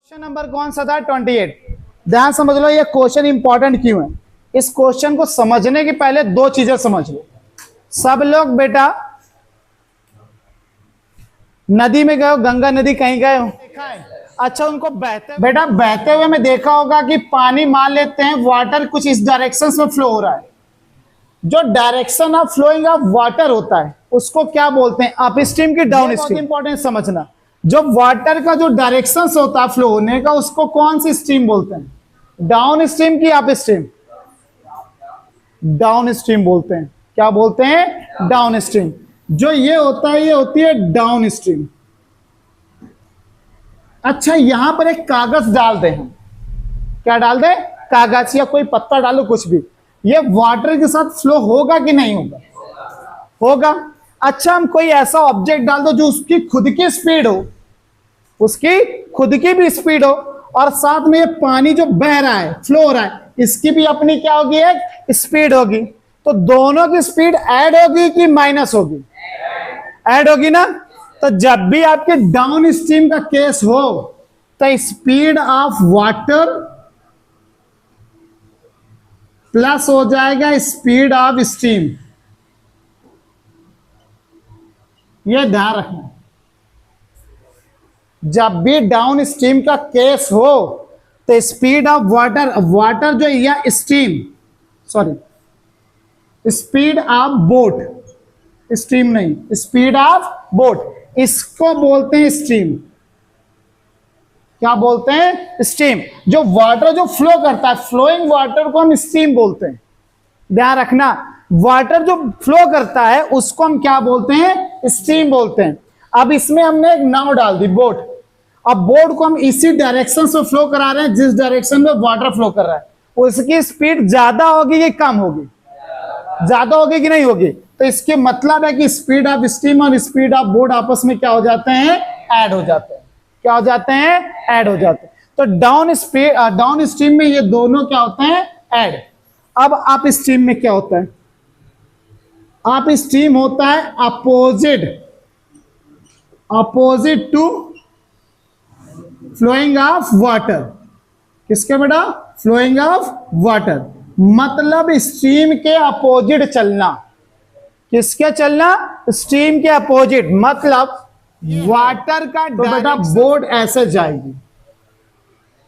Question number कौन सा था? 28। ध्यान समझ लो, ये क्वेश्चन इंपॉर्टेंट क्यों है। इस क्वेश्चन को समझने के पहले दो चीजें समझ लो। सब लोग बेटा नदी में गए हो, गंगा नदी कहीं गए हो? देखा है? अच्छा, उनको बहते हुए में देखा होगा कि पानी मान लेते हैं वाटर कुछ इस डायरेक्शन में फ्लो हो रहा है। जो direction of flowing of water होता है उसको क्या बोलते हैं? अप स्ट्रीम की डाउन स्ट्रीम। इंपॉर्टेंट समझना, जो वाटर का जो डायरेक्शन होता है फ्लो होने का उसको कौन सी स्ट्रीम बोलते हैं? डाउन स्ट्रीम की अप स्ट्रीम? डाउन स्ट्रीम बोलते हैं। क्या बोलते हैं? Down stream. जो ये होता है ये होती है डाउन स्ट्रीम। अच्छा, यहां पर एक कागज डाल दें हम। क्या डाल दें? कागज या कोई पत्ता डालो, कुछ भी। ये वाटर के साथ फ्लो होगा कि नहीं होगा? होगा। अच्छा, हम कोई ऐसा ऑब्जेक्ट डाल दो जो उसकी खुद की स्पीड हो, उसकी खुद की भी स्पीड हो, और साथ में ये पानी जो बह रहा है, फ्लो हो रहा है, इसकी भी अपनी क्या होगी? एक स्पीड होगी। तो दोनों की स्पीड ऐड होगी कि माइनस होगी? ऐड होगी ना। तो जब भी आपके डाउन स्ट्रीम का केस हो तो स्पीड ऑफ वाटर प्लस हो जाएगा स्पीड ऑफ स्ट्रीम। यह ध्यान रखना, जब भी डाउन स्ट्रीम का केस हो तो स्पीड ऑफ वाटर जो या stream, sorry speed of boat, stream नहीं, स्पीड ऑफ बोट, इसको बोलते हैं स्ट्रीम। क्या बोलते हैं? स्ट्रीम। जो वाटर जो फ्लो करता है, फ्लोइंग वाटर को हम स्ट्रीम बोलते हैं। ध्यान रखना, वाटर जो फ्लो करता है उसको हम क्या बोलते हैं? स्ट्रीम बोलते हैं। अब इसमें हमने एक नाव डाल दी, बोट। अब बोट को हम इसी डायरेक्शन से फ्लो करा रहे हैं जिस डायरेक्शन में वाटर फ्लो कर रहा है। उसकी स्पीड ज्यादा होगी कि कम होगी? ज्यादा होगी कि नहीं होगी? तो इसके मतलब है कि स्पीड ऑफ स्ट्रीम और स्पीड ऑफ बोट आपस में क्या हो जाते हैं? ऐड हो जाते हैं। क्या हो जाते हैं? ऐड हो जाते हैं। तो डाउन स्ट्रीम में ये दोनों क्या होते हैं? ऐड। अब अप स्ट्रीम में क्या होता है? अप स्ट्रीम होता है opposite to flowing of water. किसके बेटा? Flowing of water. मतलब स्ट्रीम के अपोजिट चलना। किसके चलना? स्ट्रीम के अपोजिट। मतलब वाटर का तो बेटा बोट ऐसे जाएगी,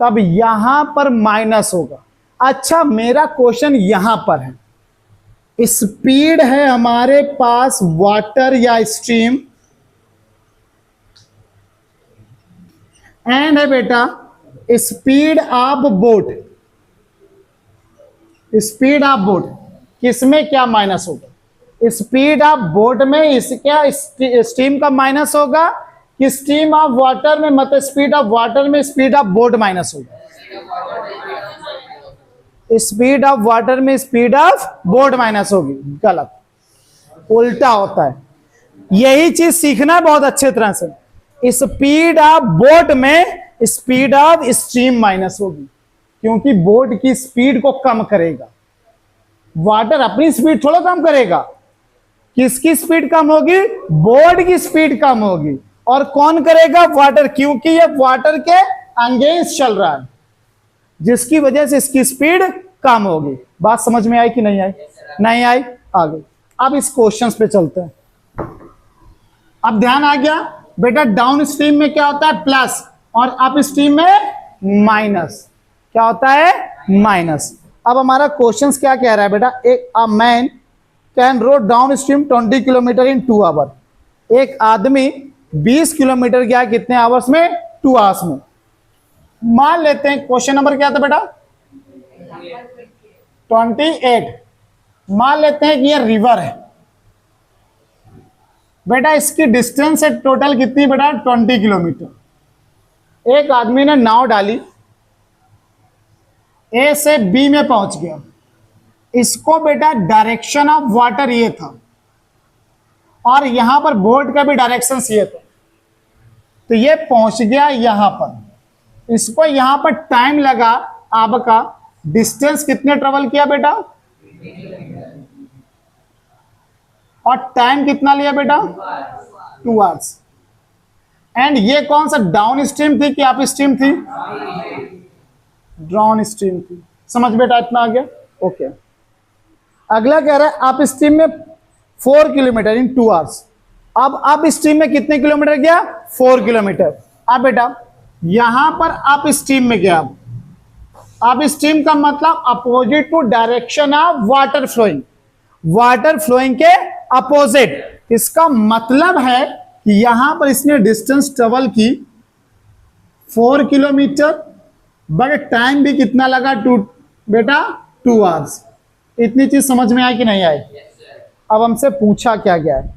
तब यहां पर माइनस होगा। अच्छा, मेरा क्वेश्चन यहां पर है, स्पीड है हमारे पास वाटर या स्ट्रीम, एंड है बेटा speed of boat. Speed of boat किसमें क्या माइनस होगा? स्पीड ऑफ बोट में क्या स्ट्रीम का माइनस होगा कि स्ट्रीम ऑफ वाटर में? मतलब स्पीड ऑफ वाटर में स्पीड ऑफ बोट माइनस होगा। स्पीड ऑफ वाटर में स्पीड ऑफ बोट माइनस होगी। गलत, उल्टा होता है। यही चीज सीखना बहुत अच्छे तरह से। स्पीड ऑफ बोट में स्पीड ऑफ स्ट्रीम माइनस होगी, क्योंकि बोट की स्पीड को कम करेगा। वाटर अपनी स्पीड थोड़ा कम करेगा। किसकी स्पीड कम होगी? बोट की स्पीड कम होगी। और कौन करेगा? वाटर, क्योंकि ये वाटर के अगेंस्ट चल रहा है, जिसकी वजह से इसकी स्पीड कम होगी। बात समझ में आई कि नहीं आई? नहीं आई? आगे अब इस क्वेश्चंस पे चलते हैं। अब ध्यान आ गया बेटा, डाउन स्ट्रीम में क्या होता है? प्लस, और अप स्ट्रीम में माइनस। क्या होता है? माइनस। अब हमारा क्वेश्चंस क्या कह रहा है बेटा? A man can row downstream 20 kilometre in 2 hour. एक आदमी 20 किलोमीटर गया कितने आवर्स में? 2 आवर्स में। मान लेते हैं, क्वेश्चन नंबर क्या था बेटा? 28। मान लेते हैं कि ये रिवर है बेटा, इसकी डिस्टेंस है टोटल कितनी बेटा? 20 किलोमीटर। एक आदमी ने नाव डाली, ए से बी में पहुंच गया। इसको बेटा डायरेक्शन ऑफ वाटर ये था, और यहां पर बोट का भी डायरेक्शन ये था। तो ये पहुंच गया यहां पर। इसको यहां पर टाइम लगा, आपका डिस्टेंस कितने ट्रेवल किया बेटा? और टाइम कितना लिया बेटा? 2 आवर्स। एंड ये कौन सा डाउन स्ट्रीम थी कि अप स्ट्रीम थी? डाउन स्ट्रीम थी। समझ बेटा इतना आ गया? ओके। अगला कह रहा है अप स्ट्रीम में 4 किलोमीटर इन 2 आवर्स। अब अप स्ट्रीम में कितने किलोमीटर गया? 4 किलोमीटर। अब बेटा यहां पर अप स्ट्रीम में गया। अप स्ट्रीम का मतलब opposite to direction of water flowing, water flowing के अपोजिट। इसका मतलब है कि यहां पर इसने डिस्टेंस ट्रेवल की 4 किलोमीटर, बट टाइम भी कितना लगा? बेटा 2 आवर्स। इतनी चीज समझ में आई कि नहीं आई? अब हमसे पूछा क्या गया है?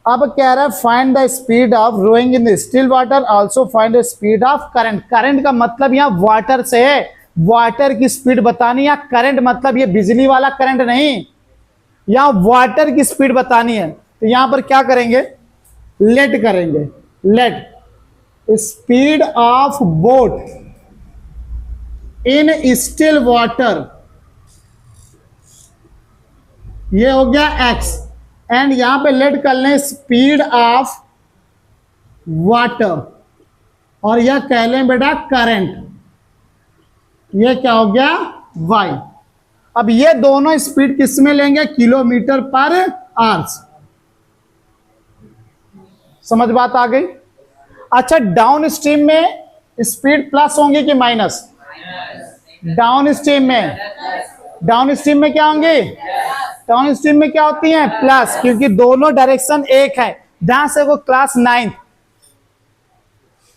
अब कह रहा है find the speed of rowing in the still water, also find the speed of current. Current का मतलब यहां वाटर से है, वाटर की स्पीड बतानी है। करंट मतलब ये बिजली वाला करंट नहीं, यहां वाटर की स्पीड बतानी है। तो यहां पर क्या करेंगे? लेट करेंगे। Let speed of boat in still water, ये हो गया x, एंड यहां पे लेट कर लें स्पीड ऑफ वाटर, और यह कह लें बेटा करंट, ये क्या हो गया? y। अब ये दोनों स्पीड किस में लेंगे? Kilometre per hours. समझ बात आ गई? अच्छा, डाउन स्ट्रीम में स्पीड प्लस होंगी कि माइनस? डाउन स्ट्रीम में, डाउन स्ट्रीम में क्या होंगे? डाउन स्ट्रीम में क्या होती हैं? प्लस, क्योंकि दोनों डायरेक्शन एक है। ध्यान से वो क्लास 9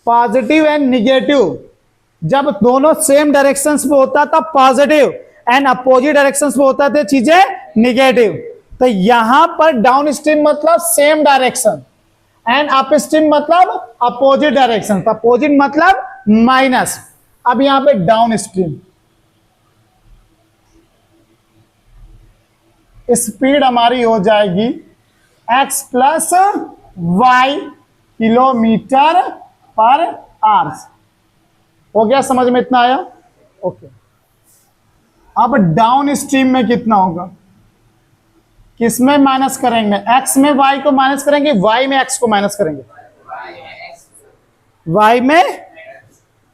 पॉजिटिव एंड निगेटिव, जब दोनों सेम डायरेक्शंस में होता था पॉजिटिव, एंड अपोजिट डायरेक्शंस में होता थे चीजें निगेटिव। तो यहां पर डाउन स्ट्रीम मतलब same direction, and up stream मतलब अपोजिट डायरेक्शन। अपोजिट मतलब माइनस। अब यहां पे डाउन स्ट्रीम स्पीड हमारी हो जाएगी x plus y kilometre per hours. हो गया? समझ में इतना आया? ओके। अब डाउन स्ट्रीम में कितना होगा? किसमें माइनस करेंगे? x में y को माइनस करेंगे, y में x को माइनस करेंगे? y में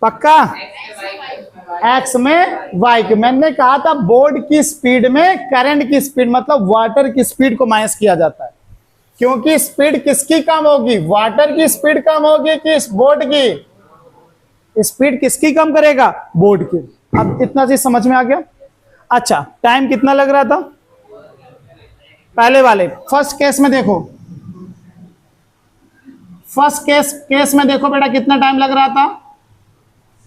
पक्का, x में y को। मैंने कहा था बोर्ड की स्पीड में करंट की स्पीड मतलब वाटर की स्पीड को माइनस किया जाता है, क्योंकि स्पीड किसकी कम होगी? वाटर की स्पीड कम होगी कि बोर्ड की? स्पीड किसकी कम करेगा? बोर्ड की। अब इतना चीज समझ में आ गया? अच्छा, टाइम कितना लग रहा था पहले वाले? फर्स्ट केस में देखो, फर्स्ट केस में देखो बेटा कितना टाइम लग रहा था?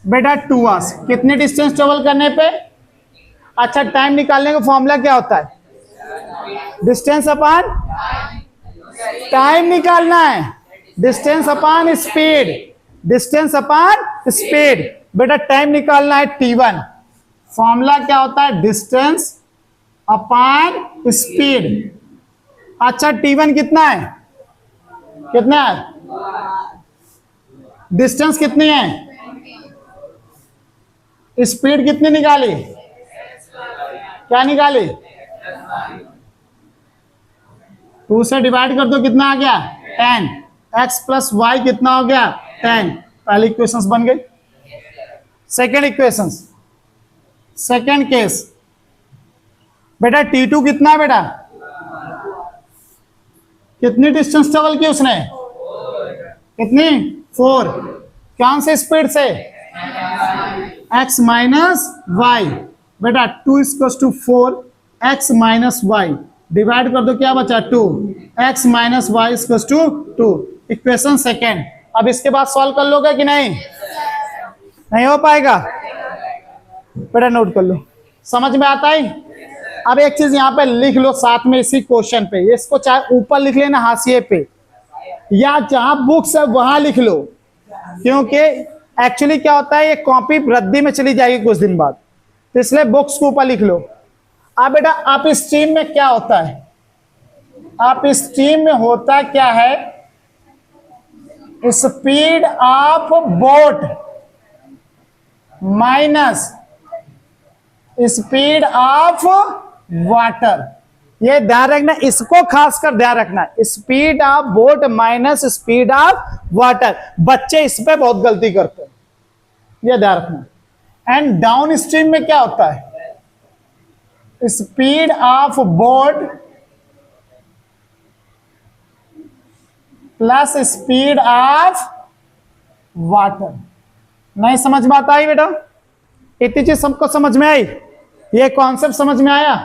बेटा 2 आवर्स। कितने डिस्टेंस ट्रेवल करने पे? अच्छा, टाइम निकालने का फॉर्मूला क्या होता है? डिस्टेंस अपॉन टाइम निकालना है, distance upon speed, distance upon speed. बेटा टाइम निकालना है t1, फॉर्मूला क्या होता है? Distance upon speed. अच्छा, t1 कितना है? कितना है? डिस्टेंस कितनी है? स्पीड कितनी निकाली? क्या निकाली? 2 से डिवाइड कर दो, कितना आ गया? 10। x प्लस वाई कितना हो गया? 10। पहली इक्वेशंस बन गई। सेकेंड इक्वेशंस, सेकेंड केस बेटा t2 कितना है? बेटा कितनी डिस्टेंस ट्रेवल की उसने? कितनी? 4। कौन से स्पीड से? x minus y. बेटा 2 equals to 4, x minus y divide कर दो, क्या बचा? 2। x minus y equals to 2। Equation second. अब इसके बाद सॉल्व कर लोगे कि नहीं? नहीं हो पाएगा? बेटा नोट कर लो। समझ में आता है? अब एक चीज यहां पे लिख लो साथ में इसी क्वेश्चन पे, इसको चाहे ऊपर लिख लेना हाशिए पे, या जहां बुक्स है वहां लिख लो, क्योंकि एक्चुअली क्या होता है, ये कॉपी रद्दी में चली जाएगी कुछ दिन बाद, तो इसलिए बुक्स को ऊपर लिख लो। अब बेटा अप स्ट्रीम में क्या होता है? अप स्ट्रीम में होता क्या है? Speed of boat minus speed of water. ये ध्यान रखना, इसको खासकर ध्यान रखना, speed of boat minus speed of water. बच्चे इस पे बहुत गलती करते हैं, ये ध्यान रखना। एंड डाउन स्ट्रीम में क्या होता है, speed of boat plus speed of water. नहीं समझ में आता है बेटा? इतनी चीज सबको समझ में आई? ये कॉन्सेप्ट समझ में आया?